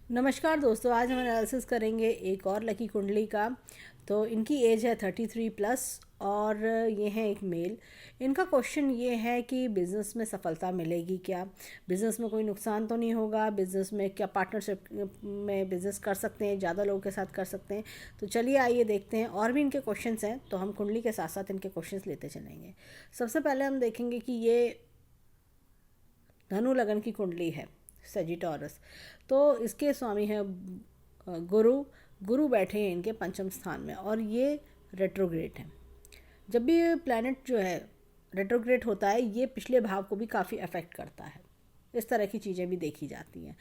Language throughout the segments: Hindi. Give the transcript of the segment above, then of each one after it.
नमस्कार दोस्तों, आज हम एनालिसिस करेंगे एक और लकी कुंडली का। तो इनकी एज है 33 प्लस और ये हैं एक मेल। इनका क्वेश्चन ये है कि बिज़नेस में सफलता मिलेगी क्या, बिज़नेस में कोई नुकसान तो नहीं होगा, बिज़नेस में क्या पार्टनरशिप में बिज़नेस कर सकते हैं, ज़्यादा लोगों के साथ कर सकते हैं। तो चलिए आइए देखते हैं। और भी इनके क्वेश्चंस हैं तो हम कुंडली के साथ साथ इनके क्वेश्चंस लेते चलेंगे। सबसे पहले हम देखेंगे कि ये धनु लगन की कुंडली है, सेजिटोरस। तो इसके स्वामी हैं गुरु। गुरु बैठे हैं इनके पंचम स्थान में और ये रेट्रोग्रेड हैं। जब भी ये प्लैनेट जो है रेट्रोग्रेड होता है, ये पिछले भाव को भी काफ़ी अफेक्ट करता है। इस तरह की चीज़ें भी देखी जाती हैं।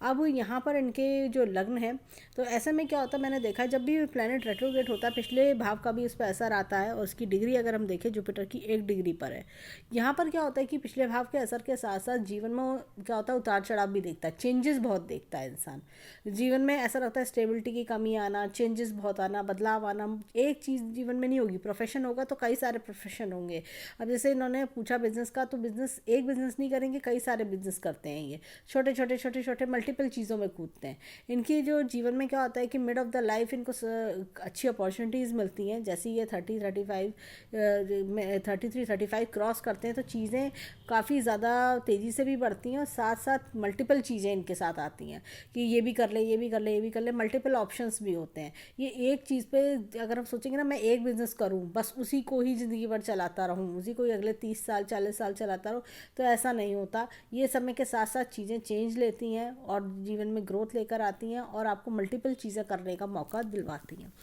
अब यहाँ पर इनके जो लग्न है, तो ऐसे में क्या होता है, मैंने देखा है जब भी प्लैनेट रेट्रोग्रेड होता है पिछले भाव का भी इस पर असर आता है। और उसकी डिग्री अगर हम देखें, जुपिटर की 1 डिग्री पर है। यहाँ पर क्या होता है कि पिछले भाव के असर के साथ साथ जीवन में क्या होता है, उतार चढ़ाव भी देखता है, चेंजेस बहुत देखता है इंसान। जीवन में ऐसा लगता है स्टेबिलिटी की कमी आना, चेंजेस बहुत आना, बदलाव आना। एक चीज़ जीवन में नहीं होगी, प्रोफेशन होगा तो कई सारे प्रोफेशन होंगे। अब जैसे इन्होंने पूछा बिजनेस का, तो बिजनेस एक बिजनेस नहीं करेंगे, कई सारे बिजनेस करते हैं। ये छोटे छोटे छोटे छोटे मल्टीपल चीज़ों में कूदते हैं। इनकी जो जीवन में क्या होता है कि मिड ऑफ द लाइफ इनको अच्छी अपॉर्चुनिटीज़ मिलती हैं। जैसे ये 33 35 क्रॉस करते हैं तो चीज़ें काफ़ी ज़्यादा तेज़ी से भी बढ़ती हैं और साथ साथ मल्टीपल चीज़ें इनके साथ आती हैं कि ये भी कर ले, ये भी कर ले, ये भी कर ले। मल्टीपल ऑप्शंस भी होते हैं। ये एक चीज़ पे अगर हम सोचेंगे ना, मैं एक बिज़नेस करूँ, बस उसी को ही ज़िंदगी भर चलाता रहूँ, उसी को ही अगले 30 साल 40 साल चलाता रहूँ, तो ऐसा नहीं होता। ये समय के साथ साथ चीज़ें चेंज लेती हैं और जीवन में ग्रोथ लेकर आती हैं और आपको मल्टीपल चीज़ें करने का मौका दिलवाती हैं।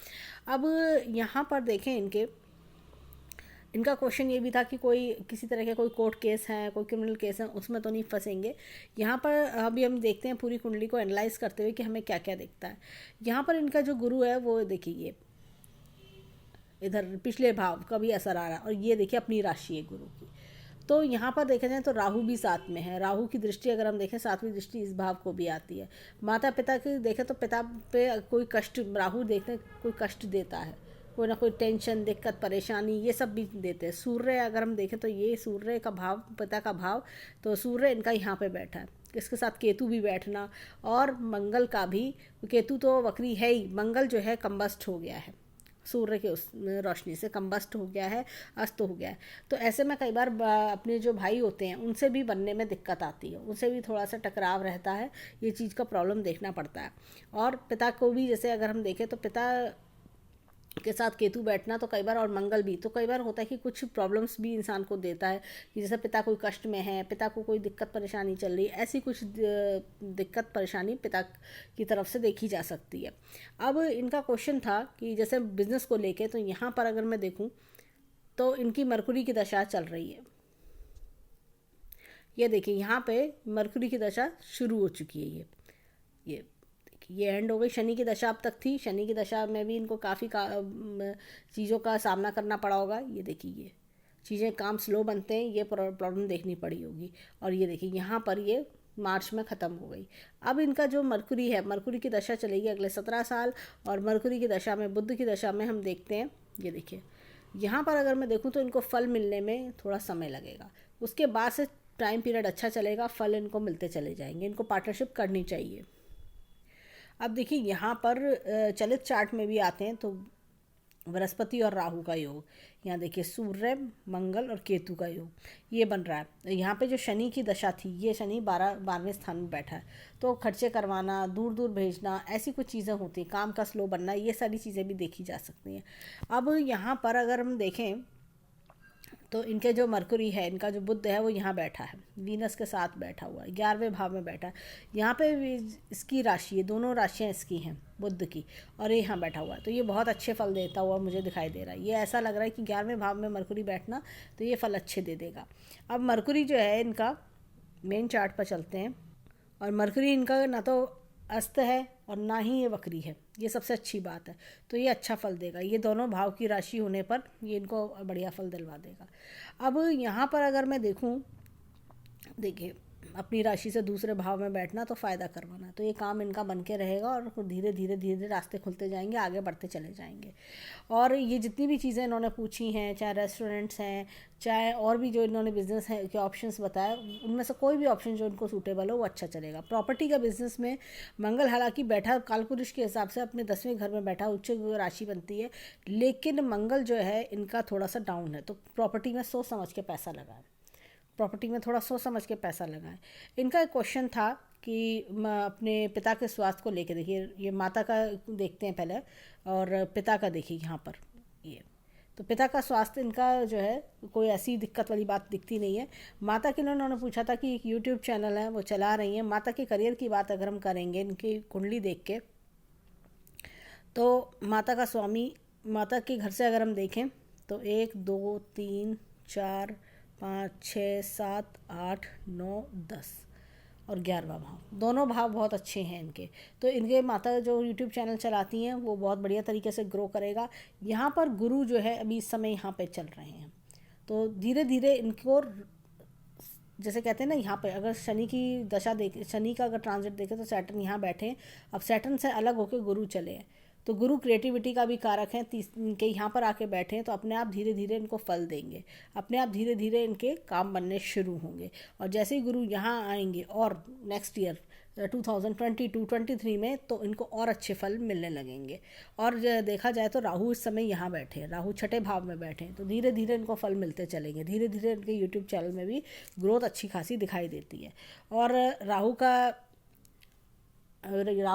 अब यहाँ पर देखें इनका क्वेश्चन ये भी था कि कोई किसी तरह के कोई कोर्ट केस है, कोई क्रिमिनल केस है, उसमें तो नहीं फंसेंगे। यहाँ पर अभी हम देखते हैं पूरी कुंडली को एनालाइज करते हुए कि हमें क्या क्या दिखता है। यहाँ पर इनका जो गुरु है वो देखिए, इधर पिछले भाव का भी असर आ रहा है और ये देखिए अपनी राशि है गुरु की। तो यहाँ पर देखा जाए तो राहु भी साथ में है। राहु की दृष्टि अगर हम देखें, सातवीं दृष्टि इस भाव को भी आती है। माता पिता की देखें तो पिता पे कोई कष्ट, राहु देखते कोई कष्ट देता है, कोई ना कोई टेंशन, दिक्कत, परेशानी, ये सब भी देते हैं। सूर्य अगर हम देखें तो ये सूर्य का भाव, पिता का भाव, तो सूर्य इनका यहाँ पे बैठा है। इसके साथ केतु भी बैठना और मंगल का भी। केतु तो वक्री है ही, मंगल जो है कम्बस्ट हो गया है, सूर्य के उस रोशनी से कम्बस्ट हो गया है, अस्त हो गया है। तो ऐसे में कई बार अपने जो भाई होते हैं उनसे भी बनने में दिक्कत आती है, उनसे भी थोड़ा सा टकराव रहता है। ये चीज़ का प्रॉब्लम देखना पड़ता है। और पिता को भी जैसे अगर हम देखें तो पिता के साथ केतु बैठना तो कई बार, और मंगल भी, तो कई बार होता है कि कुछ प्रॉब्लम्स भी इंसान को देता है कि जैसे पिता कोई कष्ट में है, पिता को कोई दिक्कत परेशानी चल रही है, ऐसी कुछ दिक्कत परेशानी पिता की तरफ से देखी जा सकती है। अब इनका क्वेश्चन था कि जैसे बिजनेस को लेके, तो यहाँ पर अगर मैं देखूँ तो इनकी मरकुरी की दशा चल रही है। ये देखिए यहाँ पे मरकुरी की दशा शुरू हो चुकी है। ये ये एंड हो गई। शनि की दशा अब तक थी, शनि की दशा में भी इनको काफ़ी चीज़ों का सामना करना पड़ा होगा। ये देखिए ये चीज़ें, काम स्लो बनते हैं, ये प्रॉब्लम देखनी पड़ी होगी। और ये देखिए यहाँ पर ये मार्च में ख़त्म हो गई। अब इनका जो मरकुरी है, मरकुरी की दशा चलेगी अगले 17 साल। और मरकुरी की दशा में, बुध की दशा में हम देखते हैं, ये देखिए यहाँ पर अगर मैं देखूँ तो इनको फल मिलने में थोड़ा समय लगेगा। उसके बाद से टाइम पीरियड अच्छा चलेगा, फल इनको मिलते चले जाएंगे। इनको पार्टनरशिप करनी चाहिए। अब देखिए यहाँ पर चलित चार्ट में भी आते हैं तो बृहस्पति और राहु का योग, यहाँ देखिए सूर्य, मंगल और केतु का योग ये बन रहा है। यहाँ पे जो शनि की दशा थी, ये शनि 12वें स्थान में बैठा है। तो खर्चे करवाना, दूर दूर भेजना, ऐसी कुछ चीज़ें होती हैं, काम का स्लो बनना, ये सारी चीज़ें भी देखी जा सकती हैं। अब यहाँ पर अगर हम देखें तो इनके जो मरकुरी है, इनका जो बुध है वो यहाँ बैठा है, वीनस के साथ बैठा हुआ है, 11वें भाव में बैठा है। यहाँ पे इसकी राशि है, दोनों राशियाँ इसकी हैं बुध की, और ये यहाँ बैठा हुआ है। तो ये बहुत अच्छे फल देता हुआ मुझे दिखाई दे रहा है। ये ऐसा लग रहा है कि 11वें भाव में मरकुरी बैठना, तो ये फल अच्छे दे देगा। अब मरकुरी जो है इनका, मेन चार्ट पर चलते हैं, और मरकरी इनका ना तो अस्त है और ना ही ये वक्री है, ये सबसे अच्छी बात है। तो ये अच्छा फल देगा। ये दोनों भाव की राशि होने पर ये इनको बढ़िया फल दिलवा देगा। अब यहाँ पर अगर मैं देखूँ, देखिए अपनी राशि से दूसरे भाव में बैठना, तो फ़ायदा करवाना, तो ये काम इनका बन के रहेगा और धीरे धीरे धीरे धीरे रास्ते खुलते जाएंगे, आगे बढ़ते चले जाएंगे। और ये जितनी भी चीज़ें इन्होंने पूछी हैं, चाहे रेस्टोरेंट्स हैं, चाहे और भी जो इन्होंने बिज़नेस है के ऑप्शंस बताए, उनमें से कोई भी ऑप्शन जो इनको सूटेबल हो वो अच्छा चलेगा। प्रॉपर्टी का बिज़नेस में मंगल हालांकि बैठा कालपुरुष के हिसाब से अपने 10वें घर में बैठा, उच्च राशि बनती है, लेकिन मंगल जो है इनका थोड़ा सा डाउन है, तो प्रॉपर्टी में सोच समझ के पैसा लगाएं, प्रॉपर्टी में थोड़ा सोच समझ के पैसा लगाएं। इनका एक क्वेश्चन था कि अपने पिता के स्वास्थ्य को लेके, देखिए ये माता का देखते हैं पहले और पिता का देखिए यहाँ पर, ये तो पिता का स्वास्थ्य इनका जो है कोई ऐसी दिक्कत वाली बात दिखती नहीं है। माता के लिए उन्होंने पूछा था कि एक यूट्यूब चैनल है वो चला रही हैं। माता के करियर की बात अगर हम करेंगे इनकी कुंडली देख के, तो माता का स्वामी, माता के घर से अगर हम देखें तो 1 2 3 4 5 6 7 8 9 10 और 11वां भाव, दोनों भाव बहुत अच्छे हैं इनके। तो इनके माता जो यूट्यूब चैनल चलाती हैं वो बहुत बढ़िया तरीके से ग्रो करेगा। यहाँ पर गुरु जो है अभी इस समय यहाँ पे चल रहे हैं, तो धीरे धीरे इनको, जैसे कहते हैं ना, यहाँ पे अगर शनि की दशा देखे, शनि का अगर ट्रांजिट देखे तो सैटर्न यहाँ बैठे, अब सैटर्न से अलग होकर गुरु चले हैं, तो गुरु क्रिएटिविटी का भी कारक है, इनके यहाँ पर आके बैठे हैं, तो अपने आप धीरे धीरे इनको फल देंगे, अपने आप धीरे धीरे इनके काम बनने शुरू होंगे। और जैसे ही गुरु यहाँ आएंगे और नेक्स्ट ईयर 2022-23 में, तो इनको और अच्छे फल मिलने लगेंगे। और देखा जाए तो राहु इस समय यहाँ बैठे हैं, राहु छठे भाव में बैठे हैं, तो धीरे धीरे इनको फल मिलते चलेंगे, धीरे धीरे इनके यूट्यूब चैनल में भी ग्रोथ अच्छी खासी दिखाई देती है। और राहु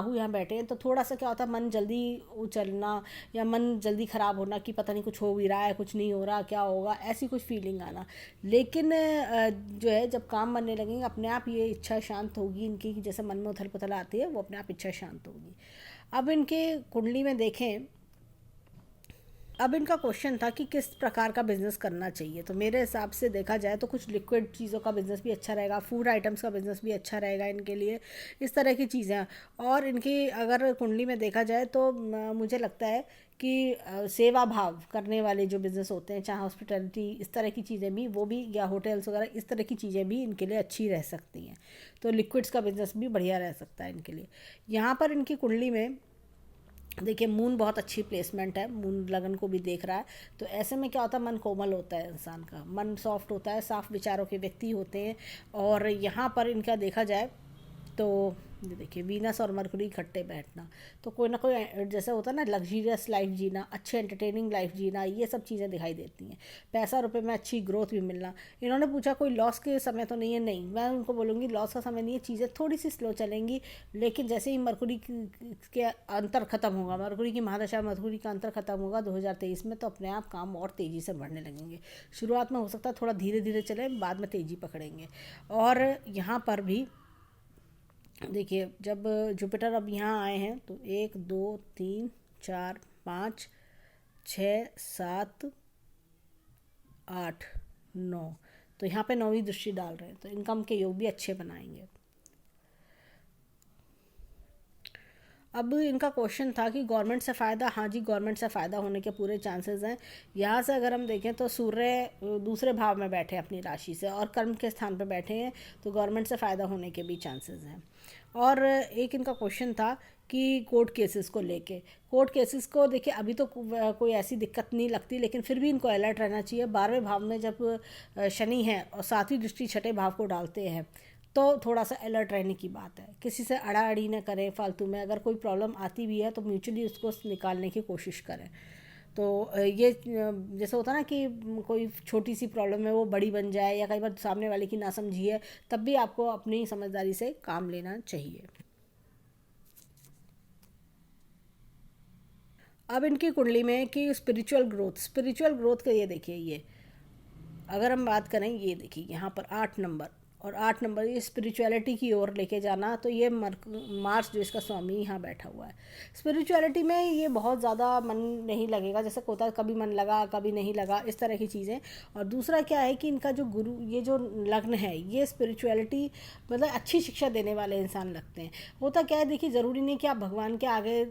यहाँ बैठे हैं तो थोड़ा सा क्या होता है, मन जल्दी उछलना या मन जल्दी ख़राब होना कि पता नहीं कुछ हो भी रहा है, कुछ नहीं हो रहा, क्या होगा, ऐसी कुछ फीलिंग आना। लेकिन जो है जब काम बनने लगेंगे अपने आप ये इच्छा शांत होगी इनकी, कि जैसे मन में उथल पुथल आती है वो अपने आप इच्छा शांत होगी। अब इनके कुंडली में देखें, अब इनका क्वेश्चन था कि किस प्रकार का बिज़नेस करना चाहिए, तो मेरे हिसाब से देखा जाए तो कुछ लिक्विड चीज़ों का बिज़नेस भी अच्छा रहेगा, फूड आइटम्स का बिज़नेस भी अच्छा रहेगा इनके लिए, इस तरह की चीज़ें। और इनकी अगर कुंडली में देखा जाए तो मुझे लगता है कि सेवा भाव करने वाले जो बिज़नेस होते हैं, चाहे हॉस्पिटैलिटी, इस तरह की चीज़ें भी, वो भी, या होटल्स वगैरह, इस तरह की चीज़ें भी इनके लिए अच्छी रह सकती हैं। तो लिक्विड्स का बिज़नेस भी बढ़िया रह सकता है इनके लिए। यहाँ पर इनकी कुंडली में देखिए मून बहुत अच्छी प्लेसमेंट है, मून लगन को भी देख रहा है, तो ऐसे में क्या होता है, मन कोमल होता है, इंसान का मन सॉफ्ट होता है, साफ विचारों के व्यक्ति होते हैं। और यहाँ पर इनका देखा जाए तो ये देखिए वीनस और मरकुरी इकट्ठे बैठना, तो कोई ना कोई जैसे होता है ना, लग्जरियस लाइफ जीना, अच्छे एंटरटेनिंग लाइफ जीना, ये सब चीज़ें दिखाई देती हैं। पैसा रुपए में अच्छी ग्रोथ भी मिलना। इन्होंने पूछा कोई लॉस के समय तो नहीं है, नहीं, मैं उनको बोलूँगी लॉस का समय नहीं है, चीज़ें थोड़ी सी स्लो चलेंगी, लेकिन जैसे ही मरकुरी के अंतर खत्म होगा, मरकुरी की महादशा, मरकुरी का अंतर खत्म होगा 2023 में, तो अपने आप काम और तेज़ी से बढ़ने लगेंगे। शुरुआत में हो सकता है थोड़ा धीरे धीरे चले, बाद में तेज़ी पकड़ेंगे। और यहाँ पर भी देखिए जब जुपिटर अब यहाँ आए हैं तो 1 2 3 4 5 6 7 8 9, तो यहाँ पे 9वीं दृष्टि डाल रहे हैं, तो इनकम के योग भी अच्छे बनाएंगे। अब इनका क्वेश्चन था कि गवर्नमेंट से फ़ायदा, हाँ जी गवर्नमेंट से फ़ायदा होने के पूरे चांसेस हैं। यहाँ से अगर हम देखें तो सूर्य दूसरे भाव में बैठे हैं अपनी राशि से और कर्म के स्थान पर बैठे हैं, तो गवर्नमेंट से फ़ायदा होने के भी चांसेस हैं। और एक इनका क्वेश्चन था कि कोर्ट केसेस को लेके, कोर्ट केसेस को देखिए अभी तो कोई ऐसी दिक्कत नहीं लगती, लेकिन फिर भी इनको अलर्ट रहना चाहिए। 12वें भाव में जब शनि है और 7वीं दृष्टि छठे भाव को डालते हैं, तो थोड़ा सा अलर्ट रहने की बात है। किसी से अड़ाअड़ी न करें फालतू में, अगर कोई प्रॉब्लम आती भी है तो म्यूचुअली उसको निकालने की कोशिश करें। तो ये जैसे होता है ना कि कोई छोटी सी प्रॉब्लम है वो बड़ी बन जाए, या कई बार सामने वाले की नासमझी है, तब भी आपको अपनी समझदारी से काम लेना चाहिए। अब इनकी कुंडली में कि स्पिरिचुअल ग्रोथ के, ये देखिए, ये अगर हम बात करें, ये देखिए यहाँ पर 8 नंबर और 8 नंबर, ये स्पिरिचुअलिटी की ओर लेके जाना, तो ये मार्स जो इसका स्वामी यहाँ बैठा हुआ है, स्पिरिचुअलिटी में ये बहुत ज़्यादा मन नहीं लगेगा, जैसे होता है कभी मन लगा कभी नहीं लगा, इस तरह की चीज़ें। और दूसरा क्या है कि इनका जो गुरु, ये जो लग्न है, ये स्पिरिचुअलिटी मतलब अच्छी शिक्षा देने वाले इंसान लगते हैं। होता क्या है, देखिए ज़रूरी नहीं कि आप भगवान के आगे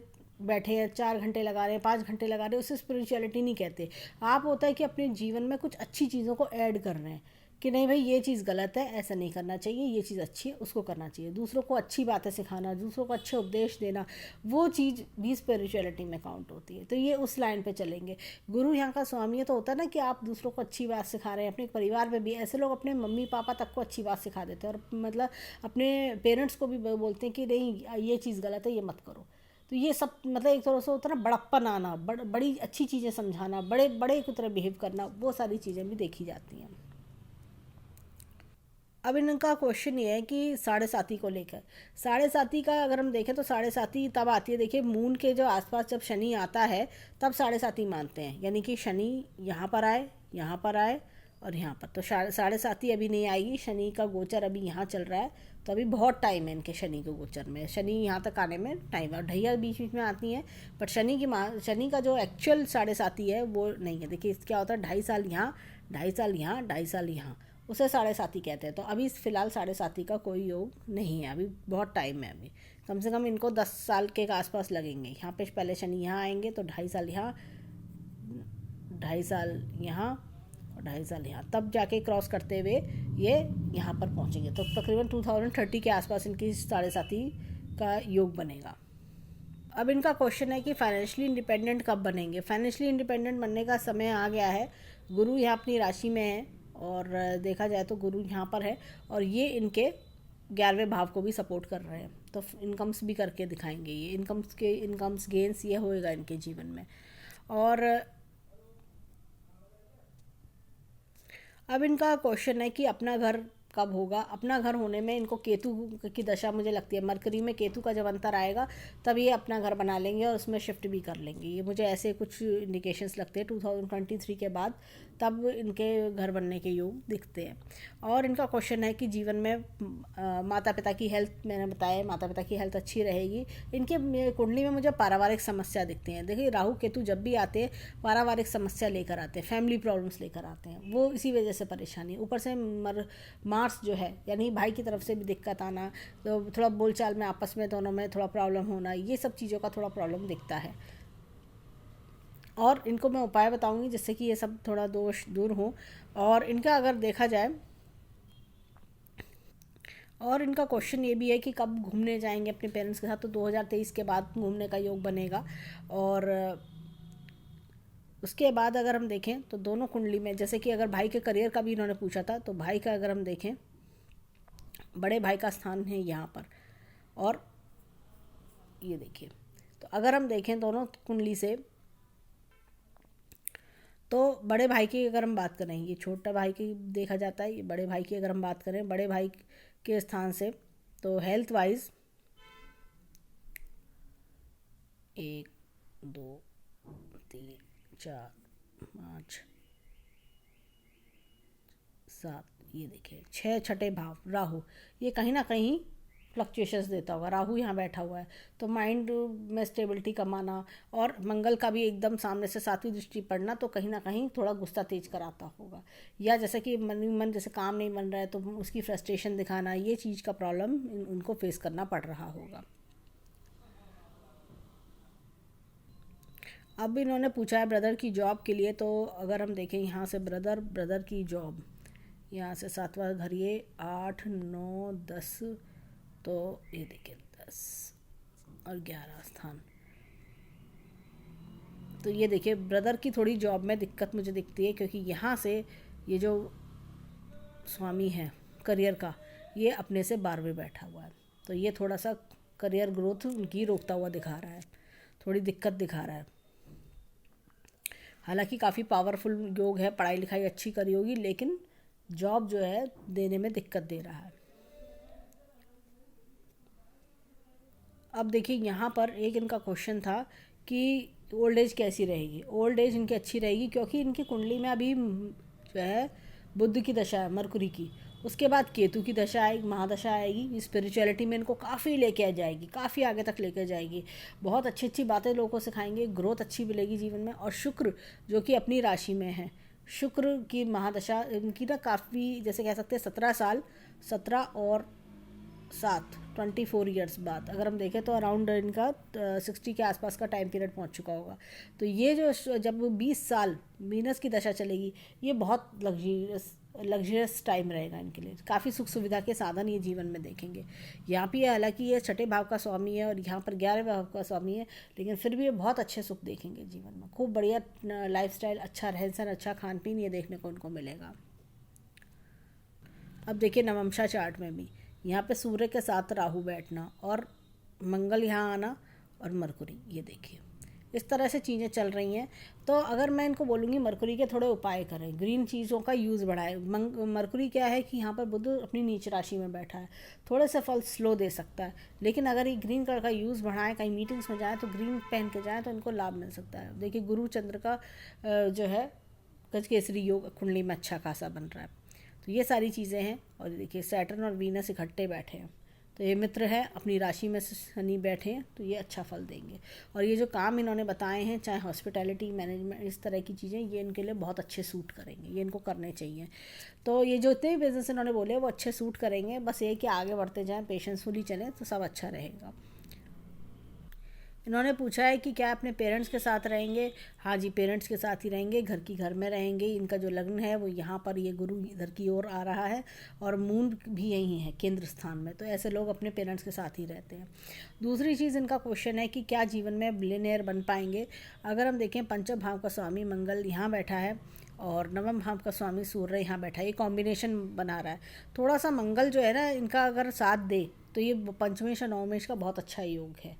बैठे हैं 4 घंटे लगा रहे हैं, 5 घंटे लगा रहे हैं, उसे स्पिरिचुअलिटी नहीं कहते। आप होता है कि अपने जीवन में कुछ अच्छी चीज़ों को ऐड कर रहे हैं, कि नहीं भाई ये चीज़ गलत है, ऐसा नहीं करना चाहिए, ये चीज़ अच्छी है, उसको करना चाहिए। दूसरों को अच्छी बातें सिखाना, दूसरों को अच्छे उपदेश देना, वो चीज़ भी स्पिरिचुअलिटी में काउंट होती है। तो ये उस लाइन पे चलेंगे। गुरु यहाँ का स्वामी है तो होता है ना कि आप दूसरों को अच्छी बात सिखा रहे हैं। अपने परिवार में भी ऐसे लोग अपने मम्मी पापा तक को अच्छी बात सिखा देते हैं, और मतलब अपने पेरेंट्स को भी बोलते हैं कि नहीं ये चीज़ गलत है, ये मत करो। तो ये सब मतलब एक तरह से होता है ना बड़प्पन आना, बड़ी अच्छी चीज़ें समझाना, बड़े बड़े की तरह बिहेव करना, वो सारी चीज़ें भी देखी जाती हैं। अब इनका क्वेश्चन ये है कि साढ़े साथी को लेकर, साढ़े साथी का अगर हम देखें तो साढ़े साथी तब आती है, देखिए मून के जो आसपास जब शनि आता है तब साढ़े साथी मानते हैं, यानी कि शनि यहाँ पर आए, यहाँ पर आए और यहाँ पर। तो साढ़े साथी अभी नहीं आएगी, शनि का गोचर अभी यहाँ चल रहा है, तो अभी बहुत टाइम है इनके शनि के गोचर में, शनि यहाँ तक आने में टाइम है। और ढैया बीच बीच में आती हैं, बट शनि का जो एक्चुअल साढ़े साथी है वो नहीं है। देखिए क्या होता है, 2.5 साल यहाँ, 2.5 साल यहाँ, 2.5 साल यहाँ, उसे साढ़े साथी कहते हैं। तो अभी फ़िलहाल साढ़े साथी का कोई योग नहीं है, अभी बहुत टाइम है। अभी कम से कम इनको 10 साल के आसपास लगेंगे। यहाँ पे पहले शनि यहाँ आएंगे तो 2.5 साल यहाँ, 2.5 साल यहाँ और 2.5 साल यहाँ, तब जाके क्रॉस करते हुए ये यहाँ पर पहुँचेंगे। तो तकरीबन 2030 के आसपास इनकी साढ़े साथी का योग बनेगा। अब इनका क्वेश्चन है कि फाइनेंशियली इंडिपेंडेंट कब बनेंगे। फाइनेंशियली इंडिपेंडेंट बनने का समय आ गया है। गुरु यहाँ अपनी राशि में है, और देखा जाए तो गुरु यहाँ पर है, और ये इनके 11वें भाव को भी सपोर्ट कर रहे हैं। तो इनकम्स भी करके दिखाएंगे, ये इनकम्स गेंस ये होएगा इनके जीवन में। और अब इनका क्वेश्चन है कि अपना घर कब होगा। अपना घर होने में इनको केतु की दशा मुझे लगती है, मरकरी में केतु का जब अंतर आएगा तब ये अपना घर बना लेंगे और उसमें शिफ्ट भी कर लेंगे। ये मुझे ऐसे कुछ इंडिकेशंस लगते हैं 2023 के बाद, तब इनके घर बनने के योग दिखते हैं। और इनका क्वेश्चन है कि जीवन में माता पिता की हेल्थ, मैंने बताया माता पिता की हेल्थ अच्छी रहेगी। इनके कुंडली में मुझे पारिवारिक समस्या दिखती हैं। देखिए राहु केतु जब भी आते हैं पारिवारिक समस्या लेकर आते हैं, फैमिली प्रॉब्लम्स लेकर आते हैं, वो इसी वजह से परेशानी। ऊपर से मार्स जो है यानी भाई की तरफ से भी दिक्कत आना, तो थोड़ा बोलचाल में आपस में दोनों में थोड़ा प्रॉब्लम होना, ये सब चीज़ों का थोड़ा प्रॉब्लम दिखता है। और इनको मैं उपाय बताऊंगी जिससे कि ये सब थोड़ा दोष दूर हो। और इनका अगर देखा जाए, और इनका क्वेश्चन ये भी है कि कब घूमने जाएंगे अपने पेरेंट्स के साथ। तो 2023 के बाद घूमने का योग बनेगा। और उसके बाद अगर हम देखें तो दोनों कुंडली में, जैसे कि अगर भाई के करियर का भी इन्होंने पूछा था, तो भाई का अगर हम देखें, बड़े भाई का स्थान है यहाँ पर, और ये देखिए, तो अगर हम देखें दोनों कुंडली से, तो बड़े भाई की अगर हम बात करें, ये छोटा भाई की देखा जाता है, ये बड़े भाई की अगर हम बात करें, बड़े भाई के स्थान से, तो हेल्थ वाइज 1 2 3 4 5 7, ये देखिए 6 छठे भाव राहु, ये कहीं ना कहीं फ्लक्चुएशंस देता होगा। राहु यहाँ बैठा हुआ है तो माइंड में स्टेबिलिटी कम आना, और मंगल का भी एकदम सामने से 7वीं दृष्टि पड़ना, तो कहीं ना कहीं थोड़ा गुस्सा तेज कराता होगा। या जैसे कि मन जैसे काम नहीं बन रहा है तो उसकी फ्रस्ट्रेशन दिखाना, ये चीज़ का प्रॉब्लम उनको फेस करना पड़ रहा होगा। अब इन्होंने पूछा है ब्रदर की जॉब के लिए। तो अगर हम देखें यहाँ से ब्रदर की जॉब, यहाँ से 7वां घर, ये 8 9 10, तो ये देखिए 10 और 11 स्थान, तो ये देखिए ब्रदर की थोड़ी जॉब में दिक्कत मुझे दिखती है, क्योंकि यहाँ से ये जो स्वामी है करियर का, ये अपने से 12वें बैठा हुआ है, तो ये थोड़ा सा करियर ग्रोथ उनकी रोकता हुआ दिखा रहा है, थोड़ी दिक्कत दिखा रहा है। हालांकि काफ़ी पावरफुल योग है, पढ़ाई लिखाई अच्छी करी होगी, लेकिन जॉब जो है देने में दिक्कत दे रहा है। अब देखिए यहाँ पर एक इनका क्वेश्चन था कि ओल्ड एज कैसी रहेगी। ओल्ड एज इनकी अच्छी रहेगी, क्योंकि इनकी कुंडली में अभी जो है बुध की दशा है, मरकुरी की, उसके बाद केतु की दशा आएगी, महादशा आएगी। स्पिरिचुअलिटी में इनको काफ़ी लेके आ जाएगी, काफ़ी आगे तक लेके जाएगी, बहुत अच्छी अच्छी बातें लोगों को सिखाएंगे, ग्रोथ अच्छी मिलेगी जीवन में। और शुक्र जो कि अपनी राशि में है, शुक्र की महादशा इनकी ना काफ़ी, जैसे कह सकते हैं 17 साल, 17 और 7 24 ईयर्स बाद अगर हम देखें तो अराउंड इनका 60 के आसपास का टाइम पीरियड पहुंच चुका होगा। तो ये जो जब 20 साल वीनस की दशा चलेगी, ये बहुत लग्जरियस लग्जरियस टाइम रहेगा इनके लिए, काफ़ी सुख सुविधा के साधन ये जीवन में देखेंगे। यहाँ पे हालांकि ये छठे भाव का स्वामी है और यहाँ पर 11वें भाव का स्वामी है, लेकिन फिर भी ये बहुत अच्छे सुख देखेंगे जीवन में। खूब बढ़िया लाइफस्टाइल, अच्छा रहन सहन, अच्छा खान पीन ये देखने को इनको मिलेगा। अब देखिए नवमशा चार्ट में भी यहाँ पे सूर्य के साथ राहु बैठना और मंगल यहाँ आना और मरकुरी, ये देखिए इस तरह से चीज़ें चल रही हैं। तो अगर मैं इनको बोलूँगी मरकुरी के थोड़े उपाय करें, ग्रीन चीज़ों का यूज़ बढ़ाए। मरकुरी क्या है कि यहाँ पर बुध अपनी नीच राशि में बैठा है, थोड़े से फल स्लो दे सकता है, लेकिन अगर ये ग्रीन कलर का यूज़ बढ़ाएं, कहीं मीटिंग्स में जाएँ तो ग्रीन पहन के जाएँ तो इनको लाभ मिल सकता है। देखिए गुरु चंद्र का जो है गजकेसरी योग कुंडली में अच्छा खासा बन रहा है। तो ये सारी चीज़ें हैं। और देखिए सैटर्न और वीनस इकट्ठे बैठे हैं, तो ये मित्र है, अपनी राशि में शनि बैठे हैं, तो ये अच्छा फल देंगे। और ये जो काम इन्होंने बताए हैं, चाहे हॉस्पिटैलिटी, मैनेजमेंट, इस तरह की चीज़ें, ये इनके लिए बहुत अच्छे सूट करेंगे, ये इनको करने चाहिए। तो ये जो इतने भी बिजनेस इन्होंने बोले वो अच्छे सूट करेंगे, बस ये कि आगे बढ़ते जाएँ, पेशेंसफुली चलें तो सब अच्छा रहेगा। इन्होंने पूछा है कि क्या अपने पेरेंट्स के साथ रहेंगे। हाँ जी, पेरेंट्स के साथ ही रहेंगे, घर की घर में रहेंगे। इनका जो लग्न है वो यहाँ पर, ये गुरु इधर की ओर आ रहा है और मून भी यही है केंद्र स्थान में, तो ऐसे लोग अपने पेरेंट्स के साथ ही रहते हैं। दूसरी चीज़ इनका क्वेश्चन है कि क्या जीवन में बिलियनियर बन पाएंगे। अगर हम देखें पंचम भाव का स्वामी मंगल यहाँ बैठा है और नवम भाव का स्वामी सूर्य यहाँ बैठा है, ये कॉम्बिनेशन बना रहा है। थोड़ा सा मंगल जो है ना इनका अगर साथ दे तो ये पंचमेश और नवमेश का बहुत अच्छा योग है।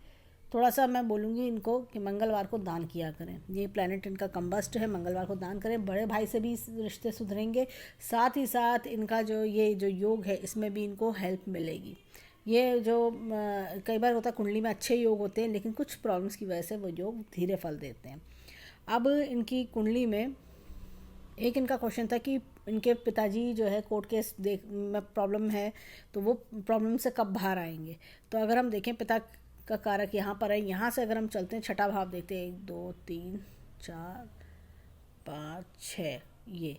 थोड़ा सा मैं बोलूँगी इनको कि मंगलवार को दान किया करें, ये प्लैनेट इनका कंबस्ट है, मंगलवार को दान करें। बड़े भाई से भी रिश्ते सुधरेंगे, साथ ही साथ इनका जो ये जो योग है इसमें भी इनको हेल्प मिलेगी। ये जो कई बार होता है कुंडली में अच्छे योग होते हैं, लेकिन कुछ प्रॉब्लम्स की वजह से वो योग धीरे फल देते हैं। अब इनकी कुंडली में एक इनका क्वेश्चन था कि इनके पिताजी जो है कोर्ट केस देख में प्रॉब्लम है, तो वो प्रॉब्लम से कब बाहर आएंगे। तो अगर हम देखें पिता का कारक यहाँ पर है, यहाँ से अगर हम चलते हैं छठा भाव देखते हैं, 1 2 3 4 5 6, ये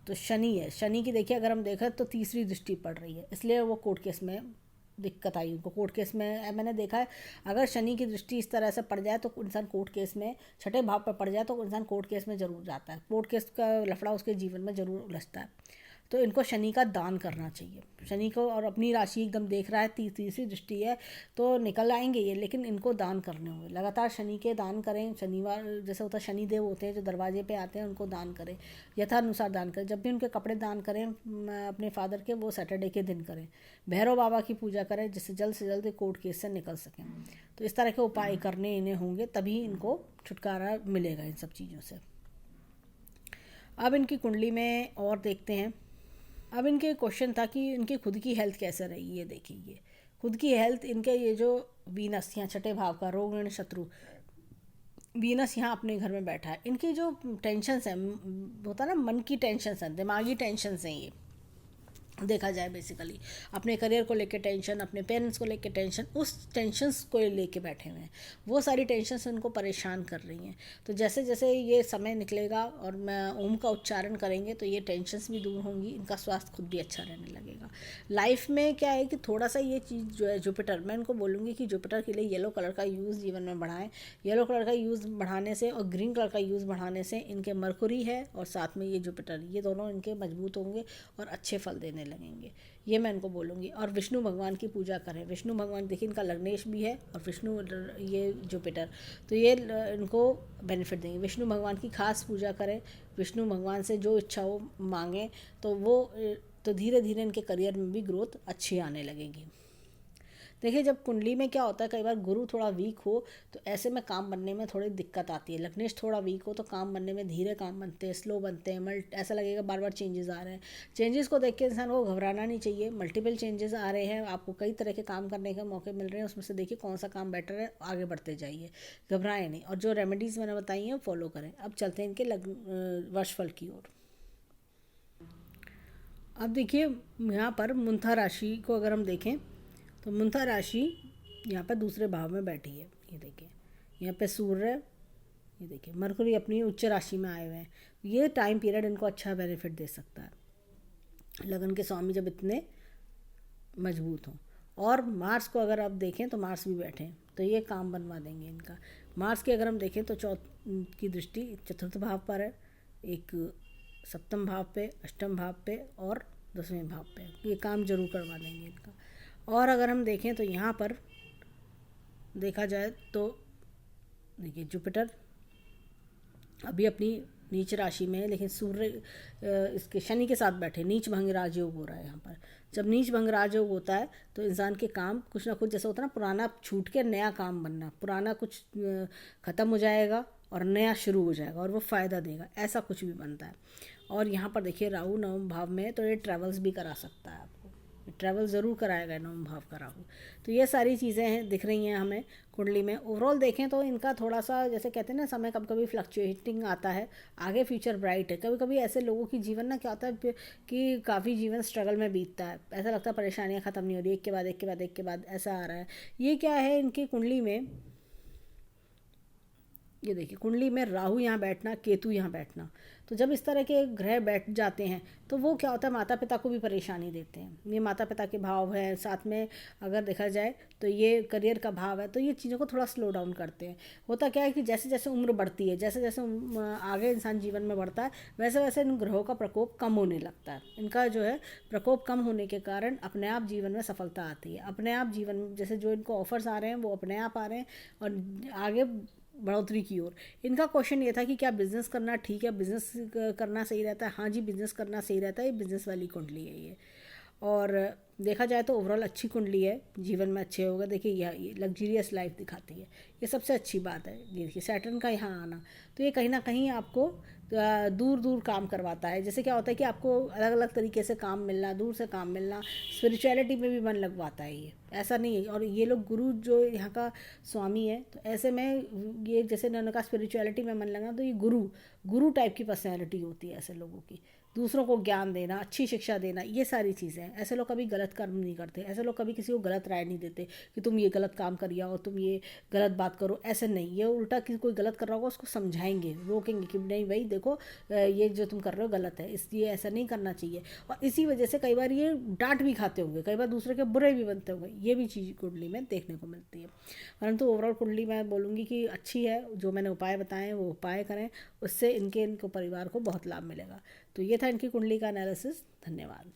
तो शनि है। शनि की देखिए अगर हम देखें तो तीसरी दृष्टि पड़ रही है, इसलिए वो कोर्ट केस में दिक्कत आई उनको। कोर्ट केस में मैंने देखा है अगर शनि की दृष्टि इस तरह से पड़ जाए तो इंसान कोर्ट केस में, छठे भाव पर पड़ जाए तो इंसान कोर्ट केस में ज़रूर जाता है, कोर्ट केस का लफड़ा उसके जीवन में ज़रूर उलझता है। तो इनको शनि का दान करना चाहिए, शनि को, और अपनी राशि एकदम देख रहा है, तीसरी दृष्टि है तो निकल आएंगे ये, लेकिन इनको दान करने होंगे। लगातार शनि के दान करें, शनिवार जैसे होता है शनिदेव होते हैं जो दरवाजे पे आते हैं उनको दान करें, यथानुसार दान करें। जब भी उनके कपड़े दान करें अपने फादर के, वो सैटरडे के दिन करें। भैरव बाबा की पूजा करें जिससे जल्द से जल्द कोर्ट केस से निकल सकें। तो इस तरह के उपाय करने इन्हें होंगे, तभी इनको छुटकारा मिलेगा इन सब चीज़ों से। अब इनकी कुंडली में और देखते हैं। अब इनके क्वेश्चन था कि इनकी खुद की हेल्थ कैसे रही। ये देखिए ये खुद की हेल्थ, इनके ये जो वीनस यहाँ छठे भाव का रोग ऋण शत्रु वीनस यहाँ अपने घर में बैठा है, इनकी जो टेंशन्स हैं, होता है ना मन की टेंशन्स हैं, दिमागी टेंशन्स हैं, ये देखा जाए बेसिकली अपने करियर को लेके टेंशन, अपने पेरेंट्स को लेके टेंशन, उस टेंशन्स को लेके बैठे हुए हैं। वो सारी टेंशन्स उनको परेशान कर रही हैं। तो जैसे जैसे ये समय निकलेगा और मैं ओम का उच्चारण करेंगे तो ये टेंशन्स भी दूर होंगी, इनका स्वास्थ्य खुद भी अच्छा रहने लगेगा। लाइफ में क्या है कि थोड़ा सा ये चीज़ जो है जुपिटर, मैं इनको बोलूँगी कि जुपिटर के लिए येलो कलर का यूज़ जीवन में बढ़ाएं। येलो कलर का यूज़ बढ़ाने से और ग्रीन कलर का यूज़ बढ़ाने से इनके मरकुरी है और साथ में ये जुपिटर, ये दोनों इनके मजबूत होंगे और अच्छे फल देने लगेंगे। ये मैं इनको बोलूँगी। और विष्णु भगवान की पूजा करें। विष्णु भगवान देखिए इनका लग्नेश भी है और विष्णु ये जुपिटर, तो ये इनको बेनिफिट देंगे। विष्णु भगवान की खास पूजा करें, विष्णु भगवान से जो इच्छा हो मांगें, तो वो तो धीरे धीरे इनके करियर में भी ग्रोथ अच्छी आने लगेगी। देखिए जब कुंडली में क्या होता है, कई बार गुरु थोड़ा वीक हो तो ऐसे में काम बनने में थोड़ी दिक्कत आती है। लग्नेश थोड़ा वीक हो तो काम बनने में धीरे काम बनते हैं, स्लो बनते हैं, ऐसा लगेगा बार बार चेंजेस आ रहे हैं। चेंजेस को देख के इंसान को घबराना नहीं चाहिए। मल्टीपल चेंजेस आ रहे हैं, आपको कई तरह के काम करने के मौके मिल रहे हैं, उसमें से देखिए कौन सा काम बेटर है, आगे बढ़ते जाइए, घबराएं नहीं। और जो रेमेडीज़ मैंने बताई हैं फॉलो करें। अब चलते हैं इनके वर्षफल की ओर। अब देखिए यहाँ पर मुंथा राशि को अगर हम देखें तो मुंथा राशि यहाँ पर दूसरे भाव में बैठी है। ये देखिए यहाँ पे सूर्य, ये देखिए मरकुरी अपनी उच्च राशि में आए हुए हैं। ये टाइम पीरियड इनको अच्छा बेनिफिट दे सकता है, लगन के स्वामी जब इतने मजबूत हों। और मार्स को अगर आप देखें तो मार्स भी बैठे हैं, तो ये काम बनवा देंगे इनका। मार्स की अगर हम देखें तो की दृष्टि चतुर्थ भाव पर है, एक सप्तम भाव पे, अष्टम भाव पे और 10वें भाव पे, ये काम जरूर करवा देंगे इनका। और अगर हम देखें तो यहाँ पर देखा जाए तो देखिए जुपिटर अभी अपनी नीच राशि में है, लेकिन सूर्य इसके शनि के साथ बैठे, नीच भंग राजयोग हो रहा है यहाँ पर। जब नीच भंग राजयोग होता है तो इंसान के काम कुछ ना कुछ, जैसे होता है ना, पुराना छूट के नया काम बनना, पुराना कुछ ख़त्म हो जाएगा और नया शुरू हो जाएगा और वो फ़ायदा देगा, ऐसा कुछ भी बनता है। और यहाँ पर देखिए राहु नवम भाव में है, तो ये ट्रैवल्स भी करा सकता है आपको, ट्रैवल ज़रूर कराएगा नवम भाव का राहु। तो ये सारी चीज़ें हैं दिख रही हैं हमें कुंडली में। ओवरऑल देखें तो इनका थोड़ा सा, जैसे कहते हैं ना, समय कभी कभी फ्लक्चुएटिंग आता है, आगे फ्यूचर ब्राइट है। कभी कभी ऐसे लोगों की जीवन ना क्या होता है कि काफ़ी जीवन स्ट्रगल में बीतता है, ऐसा लगता है परेशानियाँ ख़त्म नहीं हो रही, एक के बाद एक के बाद एक के बाद ऐसा आ रहा है। ये क्या है इनकी कुंडली में, ये देखिए कुंडली में राहु यहाँ बैठना, केतु यहाँ बैठना, तो जब इस तरह के ग्रह बैठ जाते हैं तो वो क्या होता है, माता पिता को भी परेशानी देते हैं। ये माता पिता के भाव है, साथ में अगर देखा जाए तो ये करियर का भाव है, तो ये चीज़ों को थोड़ा स्लो डाउन करते हैं। होता क्या है कि जैसे जैसे उम्र बढ़ती है, जैसे जैसे आगे इंसान जीवन में बढ़ता है, वैसे वैसे इन ग्रहों का प्रकोप कम होने लगता है। इनका जो है प्रकोप कम होने के कारण अपने आप जीवन में सफलता आती है, अपने आप जीवन में जैसे जो इनको ऑफर्स आ रहे हैं वो अपने आप आ रहे हैं और आगे बढ़ोतरी की ओर। इनका क्वेश्चन ये था कि क्या बिज़नेस करना ठीक है, बिज़नेस करना सही रहता है। हाँ जी, बिज़नेस करना सही रहता है, ये बिज़नेस वाली कुंडली है ये। और देखा जाए तो ओवरऑल अच्छी कुंडली है, जीवन में अच्छे होगा। देखिए ये लग्जरियस लाइफ दिखाती है, ये सबसे अच्छी बात है। ये देखिए सैटर्न का यहाँ आना, तो ये कहीं ना कहीं आपको दूर दूर काम करवाता है। जैसे क्या होता है कि आपको अलग अलग तरीके से काम मिलना, दूर से काम मिलना, स्पिरिचुअलिटी में भी मन लगवाता है ये, ऐसा नहीं है। और ये लोग गुरु जो यहाँ का स्वामी है, तो ऐसे में ये जैसे इन्होंने कहा स्पिरिचुअलिटी में मन लगना, तो ये गुरु गुरु टाइप की पर्सनैलिटी होती है ऐसे लोगों की। दूसरों को ज्ञान देना, अच्छी शिक्षा देना, ये सारी चीज़ें हैं। ऐसे लोग कभी गलत कर्म नहीं करते, ऐसे लोग कभी किसी को गलत राय नहीं देते कि तुम ये गलत काम करिए और तुम ये गलत बात करो, ऐसे नहीं। ये उल्टा किसी कोई गलत कर रहा होगा उसको समझाएंगे, रोकेंगे कि नहीं भाई देखो ये जो तुम कर रहे हो गलत है, इसलिए ऐसा नहीं करना चाहिए। और इसी वजह से कई बार ये डांट भी खाते होंगे, कई बार दूसरे के बुरे भी बनते होंगे, ये भी चीज़ कुंडली में देखने को मिलती है। परंतु ओवरऑल कुंडली मैं बोलूँगी कि अच्छी है। जो मैंने उपाय बताए हैं वो उपाय करें, उससे इनको परिवार को बहुत लाभ मिलेगा। तो ये था इनकी कुंडली का एनालिसिस। धन्यवाद।